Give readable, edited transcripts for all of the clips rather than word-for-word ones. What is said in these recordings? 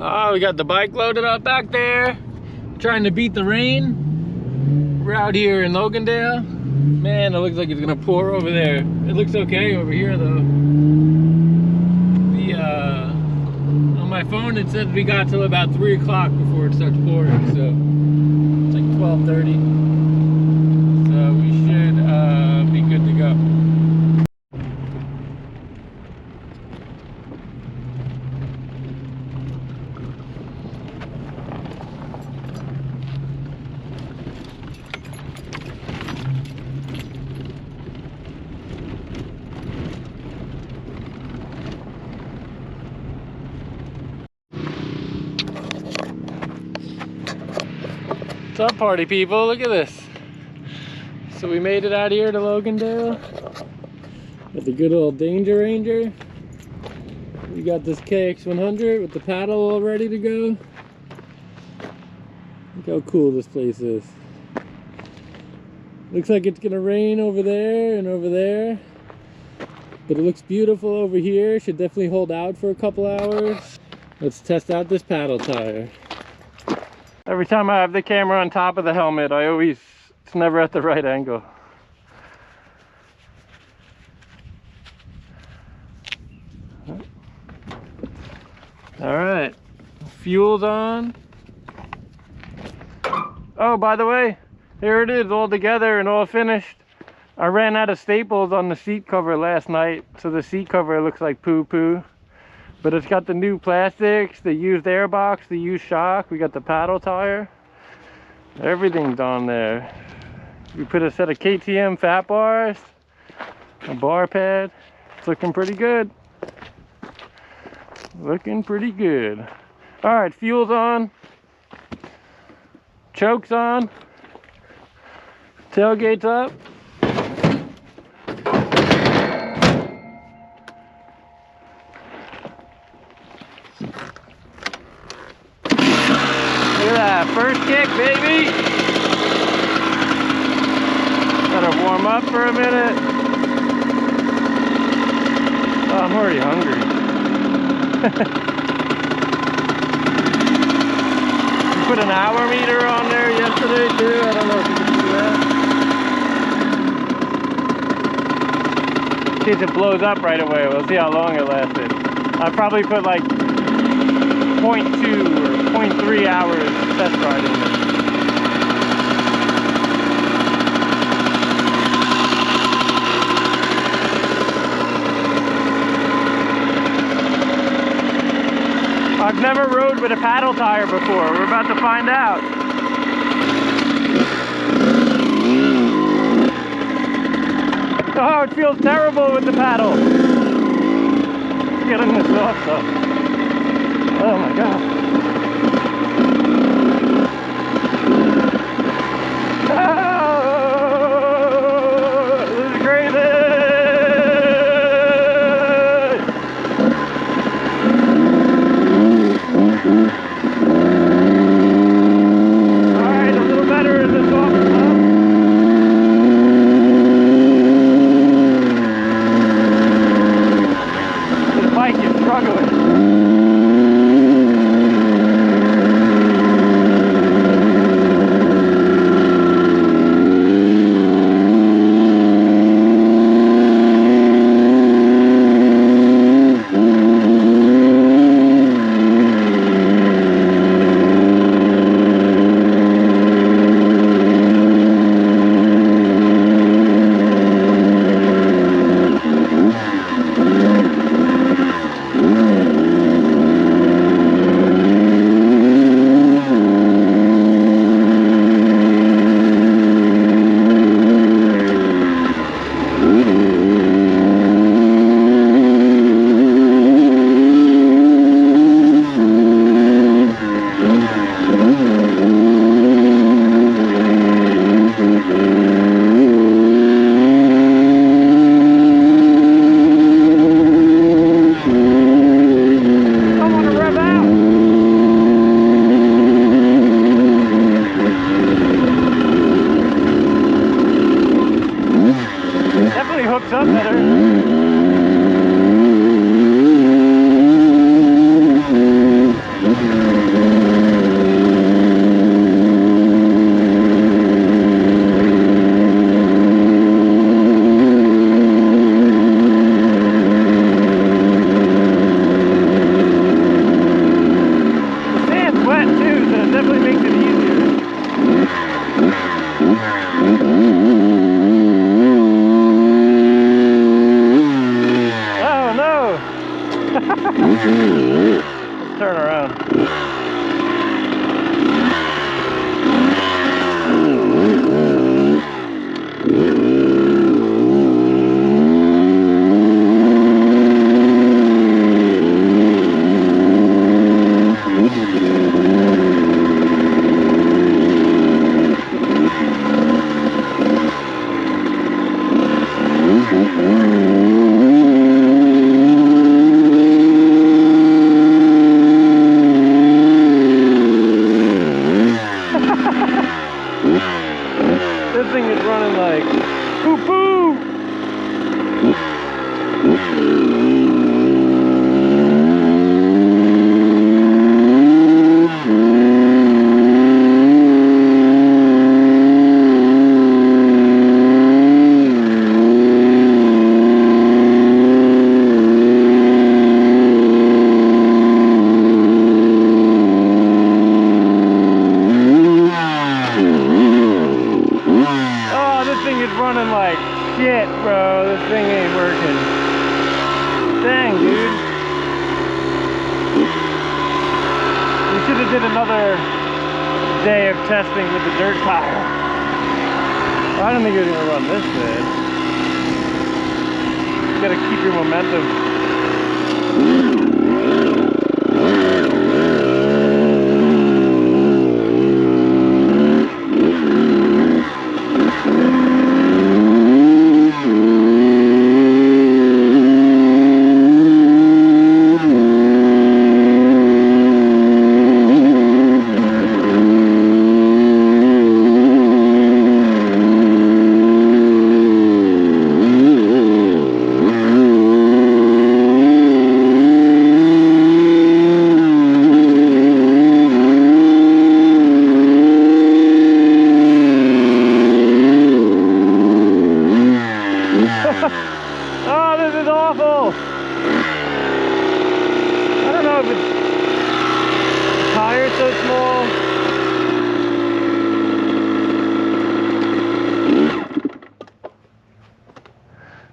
Oh, we got the bike loaded up back there, trying to beat the rain. We're out here in Logandale. Man, it looks like it's gonna pour over there. It looks okay over here though. On my phone it said we got till about 3 o'clock before it starts pouring, so it's like 12:30. So we should be good to go. What's up, party people? Look at this. So we made it out here to Logandale with the good old Danger Ranger. We got this KX100 with the paddle all ready to go. Look how cool this place is. Looks like it's gonna rain over there and over there, but it looks beautiful over here. Should definitely hold out for a couple hours. Let's test out this paddle tire. Every time I have the camera on top of the helmet, it's never at the right angle. All right, fuel's on. Oh, by the way, here it is all together and all finished. I ran out of staples on the seat cover last night, so the seat cover looks like poo-poo. But it's got the new plastics, the used air box, the used shock. We got the paddle tire. Everything's on there. We put a set of KTM fat bars, a bar pad. It's looking pretty good. Looking pretty good. All right, fuel's on. Choke's on. Tailgate's up. Look at that, first kick, baby. Gotta warm up for a minute. Oh, I'm already hungry. We put an hour meter on there yesterday too. I don't know if you can see that. In case it blows up right away, we'll see how long it lasted. I probably put like 0.2 or 0.3 hours test riding it. I've never rode with a paddle tire before. We're about to find out. Oh, it feels terrible with the paddle. Getting this off though. Oh my God. Oh, this is crazy. All right, a little better as it softens up. This bike is struggling. Let's turn around. This thing is running like poo-poo! Running like shit, bro. This thing ain't working. Dang, dude. We should have did another day of testing with the dirt tire. I don't think you're gonna run this bad. You gotta keep your momentum. Oh, this is awful. I don't know if it's the tire's so small.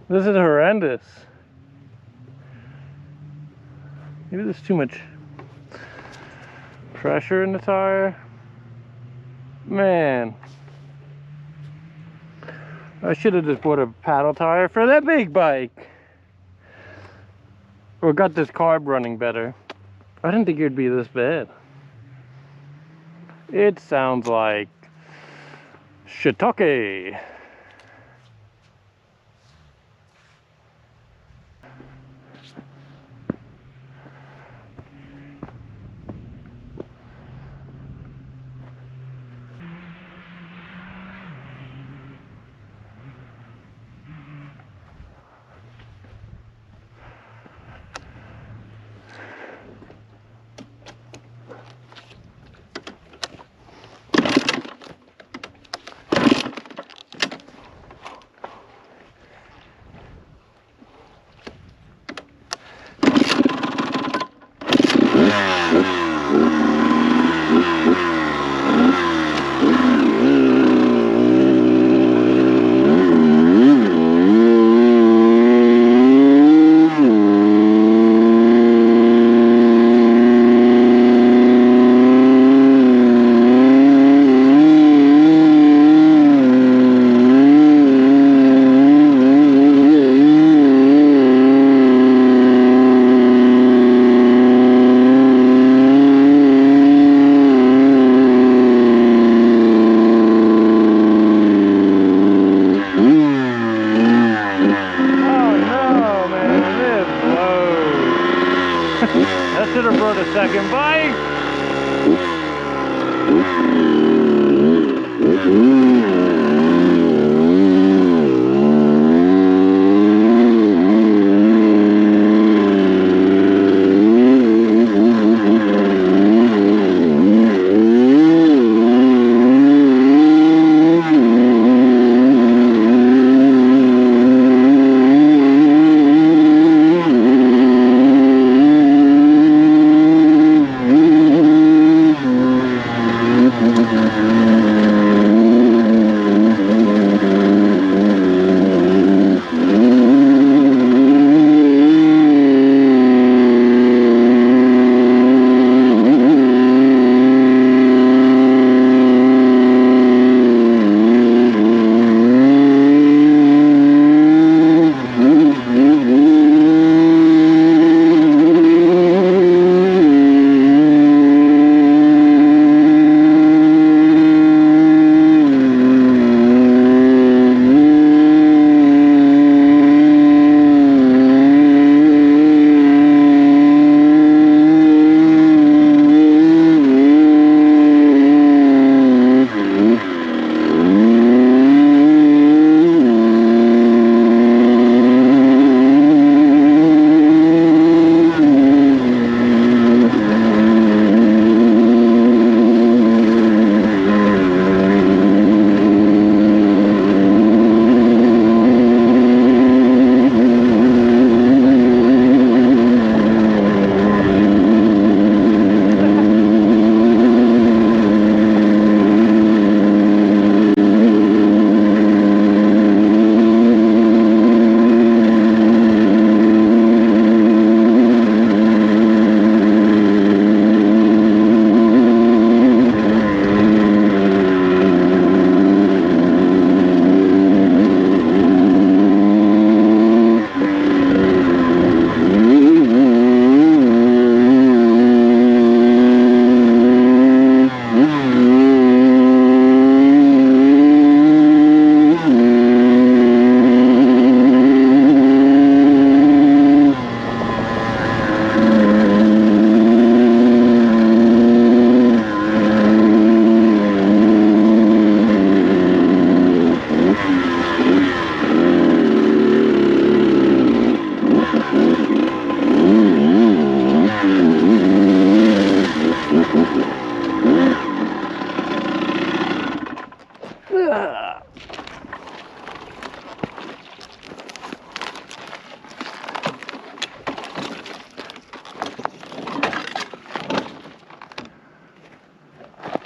This is horrendous. Maybe there's too much pressure in the tire. Man. I should have just bought a paddle tire for that big bike. Or got this carb running better. I didn't think it'd be this bad. It sounds like shiitake. That should have brought a second bike.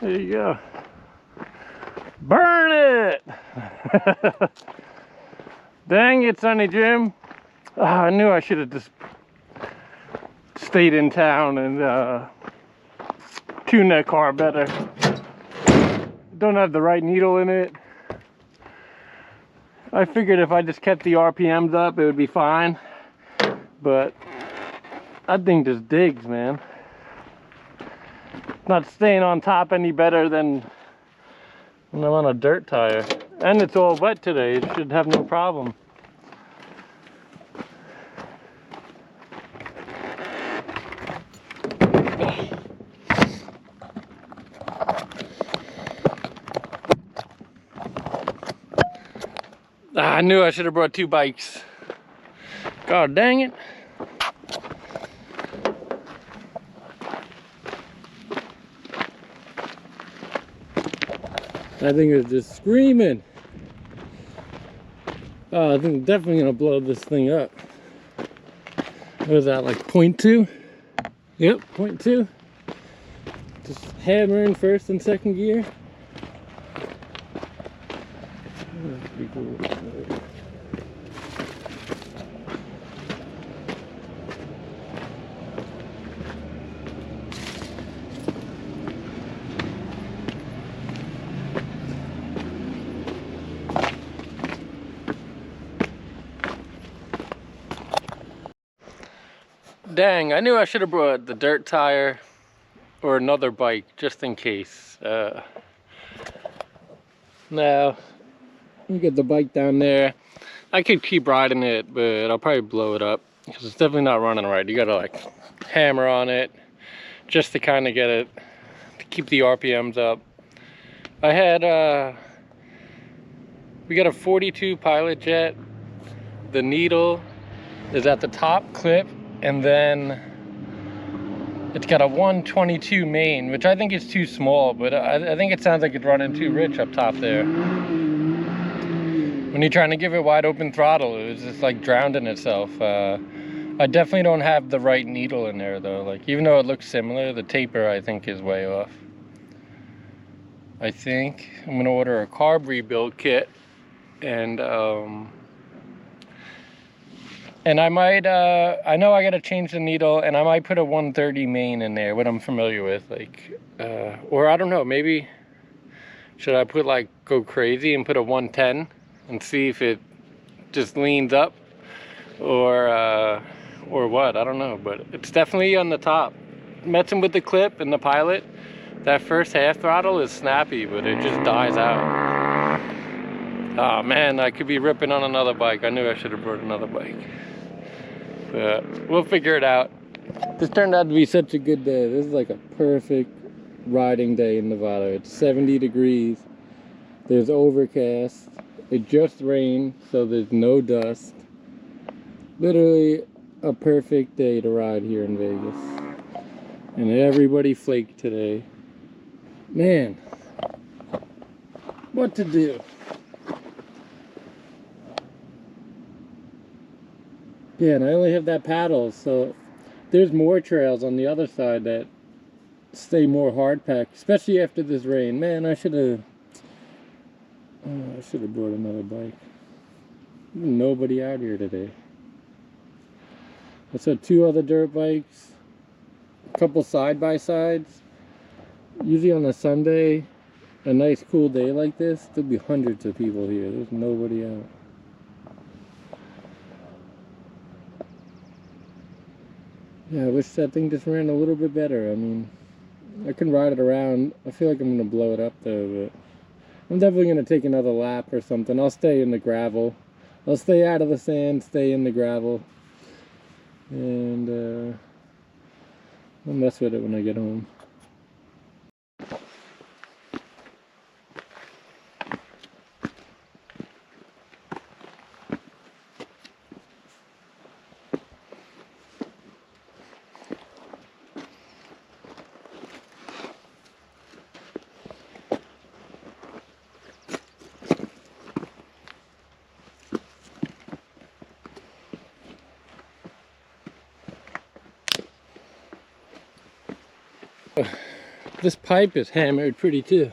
There you go. Burn it! Dang it, Sonny Jim. I knew I should have just stayed in town and tuned that car better. Don't have the right needle in it. I figured if I just kept the RPMs up, it would be fine. But that thing just digs, man. Not staying on top any better than when I'm on a dirt tire. And it's all wet today. It should have no problem. I knew I should have brought two bikes. God dang it. That thing is just screaming. Oh, I think I'm definitely gonna blow this thing up. What is that, like 0.2? Yep, 0.2. Just hammering first and second gear. That's pretty cool. Dang, I knew I should have brought the dirt tire or another bike just in case. Now, you get the bike down there. I could keep riding it, but I'll probably blow it up because it's definitely not running right. You gotta like hammer on it just to kind of get it, to keep the RPMs up. I had, we got a 42 Pilot Jet. The needle is at the top clip, and then it's got a 122 main, which I think is too small, but I think it sounds like it's running too rich up top there. When you're trying to give it wide open throttle, it was just like drowned in itself. I definitely don't have the right needle in there though. Like, even though it looks similar, the taper I think is way off. I think I'm gonna order a carb rebuild kit, and I might, I know I gotta change the needle, and I might put a 130 main in there, what I'm familiar with, like, or I don't know, maybe, should I put like, go crazy and put a 110 and see if it just leans up, or what, I don't know, but it's definitely on the top. Messing with the clip and the Pilot, that first half throttle is snappy, but it just dies out. Oh man, I could be ripping on another bike. I knew I should have brought another bike. But we'll figure it out. This turned out to be such a good day. This is like a perfect riding day in Nevada. It's 70 degrees. There's overcast. It just rained, so there's no dust. Literally a perfect day to ride here in Vegas. And everybody flaked today. Man, what to do? Yeah, and I only have that paddle, so there's more trails on the other side that stay more hard packed, especially after this rain. Man, I should have brought another bike. Nobody out here today. I saw two other dirt bikes, a couple side-by-sides. Usually on a Sunday, a nice cool day like this, there'll be hundreds of people here. There's nobody out. Yeah, I wish that thing just ran a little bit better. I mean, I can ride it around. I feel like I'm going to blow it up though, but I'm definitely going to take another lap or something. I'll stay in the gravel. I'll stay out of the sand, stay in the gravel. And I'll mess with it when I get home. This pipe is hammered pretty too.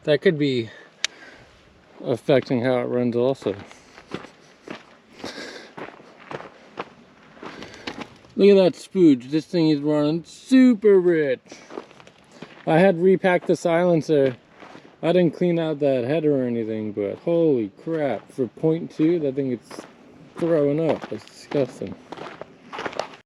That could be affecting how it runs also. Look at that spooge. This thing is running super rich. I had repacked the silencer. I didn't clean out that header or anything, but holy crap. For 0.2, that thing is throwing up. That's disgusting.